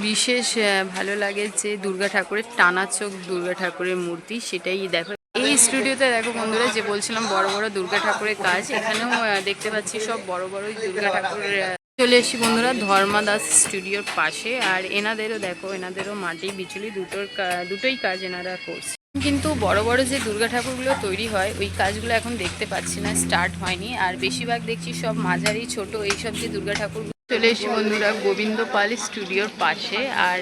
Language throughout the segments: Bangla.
বিশেষ ভালো লাগে যে দুর্গা ঠাকুরের টানা চোখ দুর্গা ঠাকুরের মূর্তি, সেটাই দেখো এই স্টুডিওতে। দেখো বন্ধুরা, যে বলছিলাম বড় বড় দুর্গা ঠাকুরের কাজ, এখানেও দেখতে পাচ্ছি সব বড় বড় দুর্গা ঠাকুরের। চলে এসেছি বন্ধুরা ধর্মা দাস স্টুডিওর পাশে, আর এনাদেরও দেখো, এনাদেরও মাটি বিচুলি দুটোই কাজ এনারা করছে। কিন্তু বড় বড় যে দুর্গা ঠাকুরগুলো তৈরি হয় ওই কাজগুলো এখন দেখতে পাচ্ছি না, স্টার্ট হয়নি। আর বেশিরভাগ দেখছি সব মাঝারি ছোট এইসব যে দুর্গা ঠাকুর। চলে এসেছি বন্ধুরা গোবিন্দ পাল স্টুডিওর পাশে, আর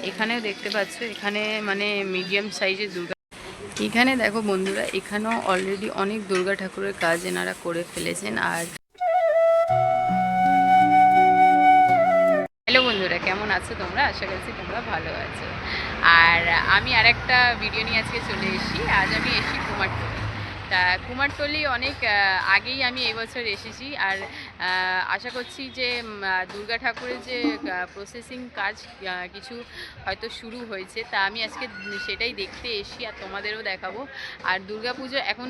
এখানেও দেখতে পাচ্ছ, এখানে মানে মিডিয়াম সাইজের দুর্গা। এখানে দেখো বন্ধুরা, এখানেও অলরেডি অনেক দুর্গা ঠাকুরের কাজ এনারা করে ফেলেছেন। আর হ্যালো বন্ধুরা, কেমন আছো তোমরা? আশা করছি তোমরা ভালো আছো। আর আমি আর একটা ভিডিও নিয়ে আজকে চলে এসেছি। আজ আমি এসেছি কুমারটুলি। তা কুমারটুলি অনেক আগেই আমি এই বছর এসেছি। আর আশা করছি যে দুর্গা ঠাকুরের যে প্রসেসিং কাজ কিছু হয়তো শুরু হয়েছে, তা আমি আজকে সেটাই দেখতে এসেছি আর তোমাদেরও দেখাবো। আর দুর্গা পুজো এখন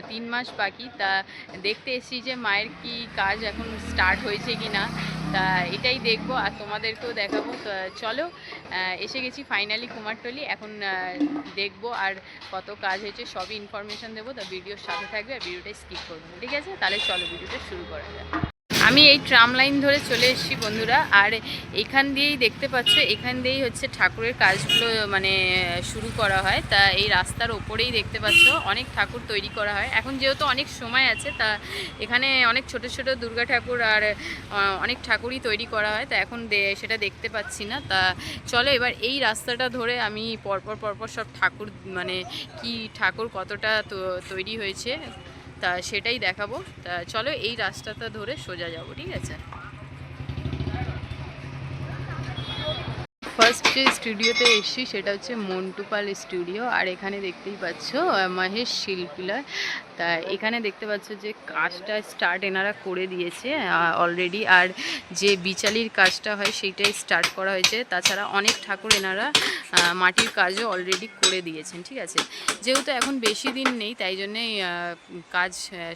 3 মাস বাকি, তা দেখতে এসেছি যে মায়ের কি কাজ এখন স্টার্ট হয়েছে কি না, তা এটাই দেখবো আর তোমাদেরকেও দেখাবো। তো চলো, এসে গেছি ফাইনালি কুমারটুলি। এখন দেখবো আর কত কাজ হয়েছে সবই ইনফরমেশান দেবো। তা ভিডিওর সাথে থাকবে আর ভিডিওটা স্কিপ করবো না, ঠিক আছে? তাহলে চলো ভিডিওটা শুরু করা যাক। আমি এই ট্রাম লাইন ধরে চলে এসেছি বন্ধুরা, আর এখান দিয়েই দেখতে পাচ্ছ, এখান দিয়েই হচ্ছে ঠাকুরের কাজগুলো মানে শুরু করা হয়। তা এই রাস্তার ওপরেই দেখতে পাচ্ছ অনেক ঠাকুর তৈরি করা হয়। এখন যেহেতু অনেক সময় আছে, তা এখানে অনেক ছোট ছোট দুর্গা ঠাকুর আর অনেক ঠাকুরই তৈরি করা হয়। তা এখন সেটা দেখতে পাচ্ছি না। তা চলো এবার এই রাস্তাটা ধরে আমি পরপর পরপর সব ঠাকুর মানে কি ঠাকুর কতটা তৈরি হয়েছে তা সেটাই দেখাবো। তা চলো এই রাস্তাটা ধরে সোজা যাব, ঠিক আছে? ফার্স্ট যে স্টুডিওতে এসেছি সেটা হচ্ছে মন্টু পাল স্টুডিও। আর এখানে দেখতেই পাচ্ছ মহেশ শিল্পীলয়। তা এখানে দেখতে পাচ্ছ যে কাজটা স্টার্ট এনারা করে দিয়েছে অলরেডি। আর যে বিচালির কাজটা হয় সেইটাই স্টার্ট করা হয়েছে। তাছাড়া অনেক ঠাকুর এনারা মাটির কাজও অলরেডি করে দিয়েছেন, ঠিক আছে? যেহেতু এখন বেশি দিন নেই, তাই জন্যেই কাজ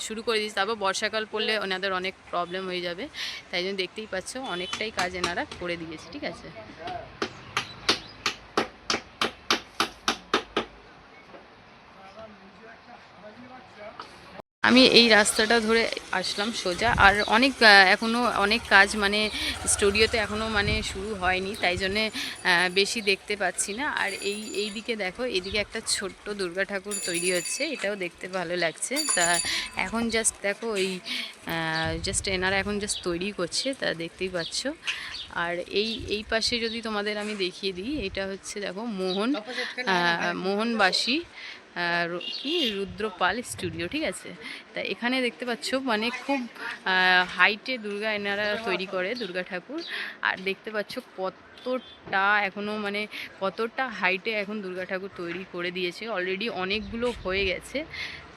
শুরু করে দিয়েছে। তারপর বর্ষাকাল পড়লে ওনাদের অনেক প্রবলেম হয়ে যাবে, তাই জন্য দেখতেই পাচ্ছ অনেকটাই কাজ এনারা করে দিয়েছে, ঠিক আছে? আমি এই রাস্তাটা ধরে আসলাম সোজা। আর অনেক এখনও অনেক কাজ মানে স্টুডিওতে এখনও মানে শুরু হয়নি, তাই জন্যে বেশি দেখতে পাচ্ছি না। আর এই দিকে দেখো, এইদিকে একটা ছোট্ট দুর্গা ঠাকুর তৈরি হচ্ছে, এটাও দেখতে ভালো লাগছে। তা এখন জাস্ট দেখো জাস্ট এনারা এখন জাস্ট তৈরি করছে, তা দেখতেই পাচ্ছ। আর এই পাশে যদি তোমাদের আমি দেখিয়ে দিই, এটা হচ্ছে দেখো মোহনবাসী কি রুদ্রপাল স্টুডিও, ঠিক আছে? তা এখানে দেখতে পাচ্ছ মানে খুব হাইটে দুর্গা এনারা তৈরি করে দুর্গা ঠাকুর। আর দেখতে পাচ্ছ কতটা এখনও মানে কতটা হাইটে এখন দুর্গা ঠাকুর তৈরি করে দিয়েছে, অলরেডি অনেকগুলো হয়ে গেছে।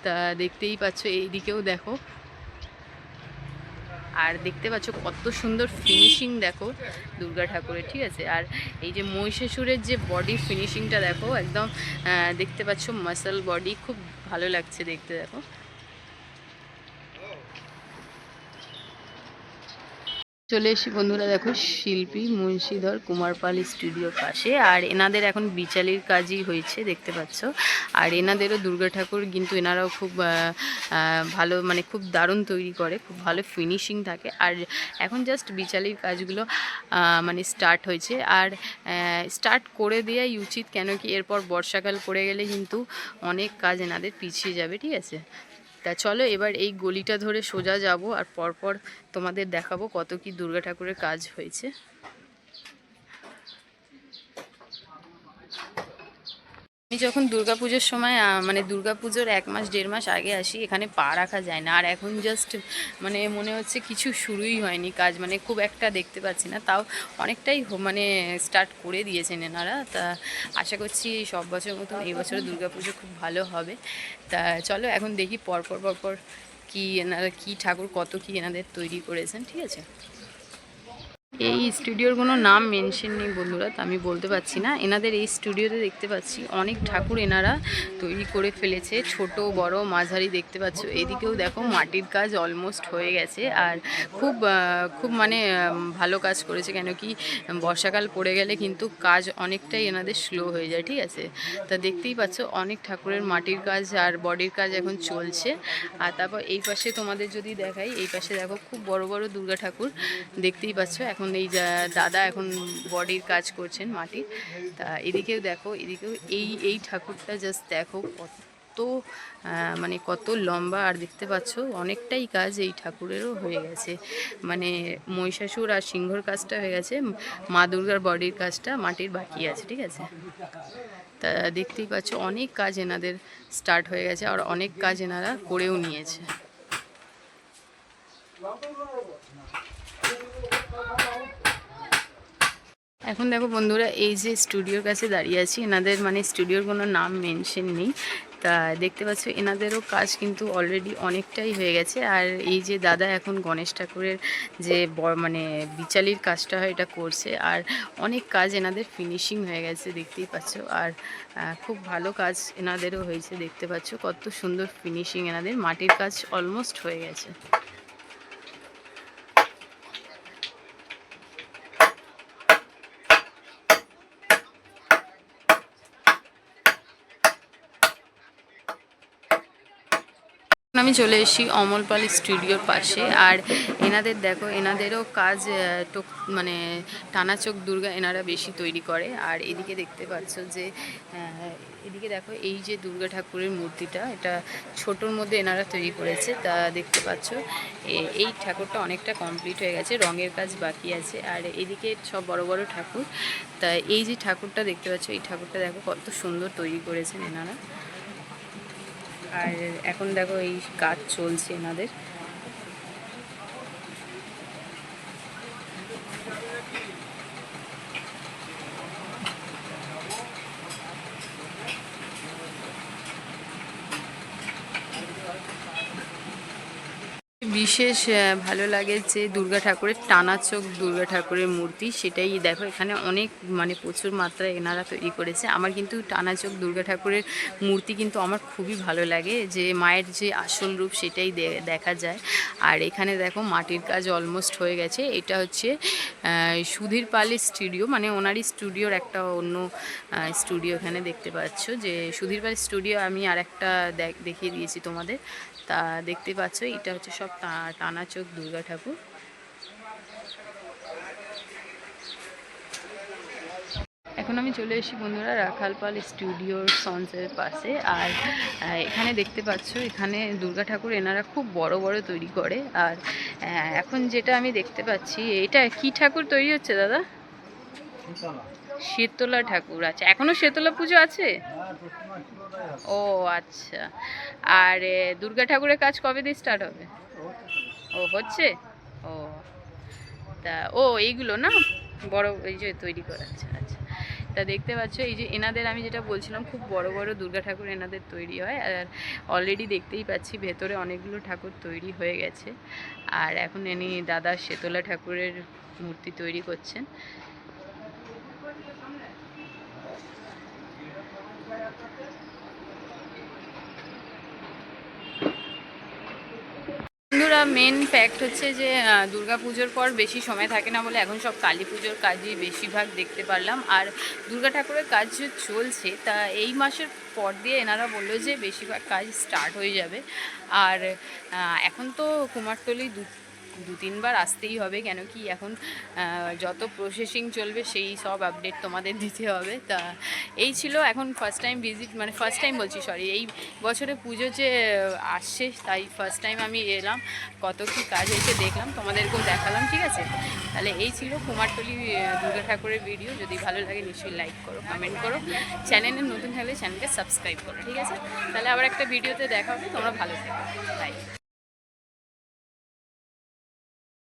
তা দেখতেই পাচ্ছ এইদিকেও দেখো। আর দেখতে পাচ্ছ কত সুন্দর ফিনিশিং দেখো দুর্গা ঠাকুরের, ঠিক আছে? আর এই যে মহিষাসুরের যে বডি ফিনিশিংটা দেখো, একদম দেখতে পাচ্ছ মাসল বডি, খুব ভালো লাগছে দেখতে। দেখো চলে এসেছি বন্ধুরা, দেখো শিল্পী মুন্সিধর কুমারপাল স্টুডিওর পাশে। আর এনাদের এখন বিচালির কাজই হয়েছে দেখতে পাচ্ছ। আর এনাদেরও দুর্গা ঠাকুর কিন্তু এনারাও খুব ভালো মানে খুব দারুণ তৈরি করে, খুব ভালো ফিনিশিং থাকে। আর এখন জাস্ট বিচালির কাজগুলো মানে স্টার্ট হয়েছে। আর স্টার্ট করে দেওয়াই উচিত, কেন কি এরপর বর্ষাকাল পড়ে গেলে কিন্তু অনেক কাজ এনাদের পিছিয়ে যাবে, ঠিক আছে? তা চলো এবার এই গলিটা ধরে সোজা যাব, আর পরপর তোমাদের দেখাবো কত কি দুর্গা ঠাকুরের কাজ হয়েছে। আমি যখন দুর্গাপুজোর সময় মানে দুর্গাপুজোর 1 মাস 1.5 মাস আগে আসি, এখানে পা রাখা যায় না। আর এখন জাস্ট মানে মনে হচ্ছে কিছু শুরুই হয়নি কাজ, মানে খুব একটা দেখতে পাচ্ছি না। তাও অনেকটাই মানে স্টার্ট করে দিয়েছেন এনারা। তা আশা করছি সব বছর মতন এই বছর দুর্গাপুজো খুব ভালো হবে। তা চলো এখন দেখি পরপর পরপর কি এনারা কি ঠাকুর কত কি এনাদের তৈরি করেছেন, ঠিক আছে? এই স্টুডিওর কোনো নাম মেনশন নেই বন্ধুরা, তো আমি বলতে পারছি না। এনাদের এই স্টুডিওতে দেখতে পাচ্ছি অনেক ঠাকুর এনারা তৈরি করে ফেলেছে, ছোট বড় মাঝারি দেখতে পাচ্ছ। এদিকেও দেখো মাটির কাজ অলমোস্ট হয়ে গেছে, আর খুব খুব মানে ভালো কাজ করেছে, কেন কি বর্ষাকাল পড়ে গেলে কিন্তু কাজ অনেকটাই এনাদের স্লো হয়ে যায়, ঠিক আছে। তা দেখতেই পাচ্ছ অনেক ঠাকুরের মাটির কাজ আর বডির কাজ এখন চলছে। আর তারপর এই পাশে তোমাদের যদি দেখাই, এই পাশে দেখো খুব বড় বড় দুর্গা ঠাকুর দেখতেই পাচ্ছ। এখন এই দাদা এখন বডির কাজ করছেন মাটির। তা এদিকেও দেখো, এদিকেও এই ঠাকুরটা জাস্ট দেখো কত মানে কত লম্বা, আর দেখতে পাচ্ছ অনেকটাই কাজ এই ঠাকুরেরও হয়ে গেছে। মানে মহিষাসুর আর সিংহর কাজটা হয়ে গেছে, মা দুর্গার বডির কাজটা মাটির বাকি আছে, ঠিক আছে। তা দেখতেই পাচ্ছ অনেক কাজ এনাদের স্টার্ট হয়ে গেছে, আর অনেক কাজ এনারা করেও নিয়েছে। এখন দেখো বন্ধুরা, এই যে স্টুডিওর কাছে দাঁড়িয়ে আছি, এনাদের মানে স্টুডিওর কোনো নাম মেনশন নেই। তা দেখতে পাচ্ছ এনাদেরও কাজ কিন্তু অলরেডি অনেকটাই হয়ে গেছে। আর এই যে দাদা এখন গণেশ ঠাকুরের যে মানে বিচালির কাজটা হয় এটা করছে, আর অনেক কাজ এনাদের ফিনিশিং হয়ে গেছে দেখতেই পাচ্ছ। আর খুব ভালো কাজ এনাদেরও হয়েছে, দেখতে পাচ্ছ কত সুন্দর ফিনিশিং এনাদের, মাটির কাজ অলমোস্ট হয়ে গেছে। আমি চলে এসেছি অমলপাল স্টুডিওর পাশে, আর এনাদের দেখো এনাদেরও কাজ মানে টানা চোখ দুর্গা এনারা বেশি তৈরি করে। আর এদিকে দেখতে পাচ্ছ যে এদিকে দেখো এই যে দুর্গা ঠাকুরের মূর্তিটা, এটা ছোটোর মধ্যে এনারা তৈরি করেছে। তা দেখতে পাচ্ছ এই ঠাকুরটা অনেকটা কমপ্লিট হয়ে গেছে, রঙের কাজ বাকি আছে। আর এদিকে সব বড় বড় ঠাকুর। তা এই যে ঠাকুরটা দেখতে পাচ্ছ, এই ঠাকুরটা দেখো কত সুন্দর তৈরি করেছেন এনারা। আর এখন দেখো এই কাজ চলছে এনাদের। বিশেষ ভালো লাগে যে দুর্গা ঠাকুরের টানা চোখ দুর্গা ঠাকুরের মূর্তি, সেটাই দেখো এখানে অনেক মানে প্রচুর মাত্রায় এনারা তৈরি করেছে। আমার কিন্তু টানা চোখ দুর্গা ঠাকুরের মূর্তি কিন্তু আমার খুবই ভালো লাগে, যে মায়ের যে আসল রূপ সেটাই দেখা যায়। আর এখানে দেখো মাটির কাজ অলমোস্ট হয়ে গেছে। এটা হচ্ছে সুধীর পালের স্টুডিও, মানে ওনারই স্টুডিওর একটা অন্য স্টুডিও এখানে দেখতে পাচ্ছ। যে সুধীর পালের স্টুডিও আমি আর একটা দেখিয়ে দিয়েছি তোমাদের। তা দেখতে পাচ্ছ এটা হচ্ছে সব টানা চোখ দুর্গা ঠাকুর। এখন আমি চলে এসেছি বন্ধুরা রাখালপাল স্টুডিওর সন্সের পাশে। আর এখানে দেখতে পাচ্ছ এখানে দুর্গা ঠাকুর এনারা খুব বড় বড় তৈরি করে। আর এখন যেটা আমি দেখতে পাচ্ছি, এটা কি ঠাকুর তৈরি হচ্ছে দাদা? শীতলা ঠাকুর। আচ্ছা, এখনো শীতলা পুজো আছে? ও আচ্ছা। আর দুর্গা ঠাকুরের কাজ কবে দিয়ে স্টার্ট হবে? ও হচ্ছে। ও তা এইগুলো না বড় এই যে তৈরি করা। আচ্ছা আচ্ছা। তা দেখতে পাচ্ছ এই যে এনাদের আমি যেটা বলছিলাম, খুব বড় বড় দুর্গা ঠাকুর এনাদের তৈরি হয়। আর অলরেডি দেখতেই পাচ্ছি ভেতরে অনেকগুলো ঠাকুর তৈরি হয়ে গেছে। আর এখন ইনি দাদা শীতলা ঠাকুরের মূর্তি তৈরি করছেন। বন্ধুরা মেন ফ্যাক্ট হচ্ছে যে দুর্গা পুজোর পর বেশি সময় থাকে না বলে এখন সব কালী পুজোর কাজই বেশিরভাগ দেখতে পারলাম। আর দুর্গা ঠাকুরের কাজ যে চলছে, তা এই মাসের পর দিয়ে এনারা বললো যে বেশিরভাগ কাজ স্টার্ট হয়ে যাবে। আর এখন তো কুমারটুলি দু তিনবার আসতেই হবে, কেন কি এখন যত প্রসেসিং চলবে সেই সব আপডেট তোমাদের দিতে হবে। তা এই ছিল এখন ফার্স্ট টাইম ভিজিট, মানে ফার্স্ট টাইম বলছি সরি, এই বছরে পুজো যে আসছে তাই ফার্স্ট টাইম আমি এলাম, কত কী কাজ হয়েছে দেখলাম, তোমাদেরকেও দেখালাম, ঠিক আছে। তাহলে এই ছিল কুমারটুলি দুর্গা ঠাকুরের ভিডিও। যদি ভালো লাগে নিশ্চয়ই লাইক করো, কমেন্ট করো, চ্যানেলে নতুন থাকলে চ্যানেলকে সাবস্ক্রাইব করো, ঠিক আছে। তাহলে আবার একটা ভিডিওতে দেখা হবে, তোমরা ভালো থেকো, বাই।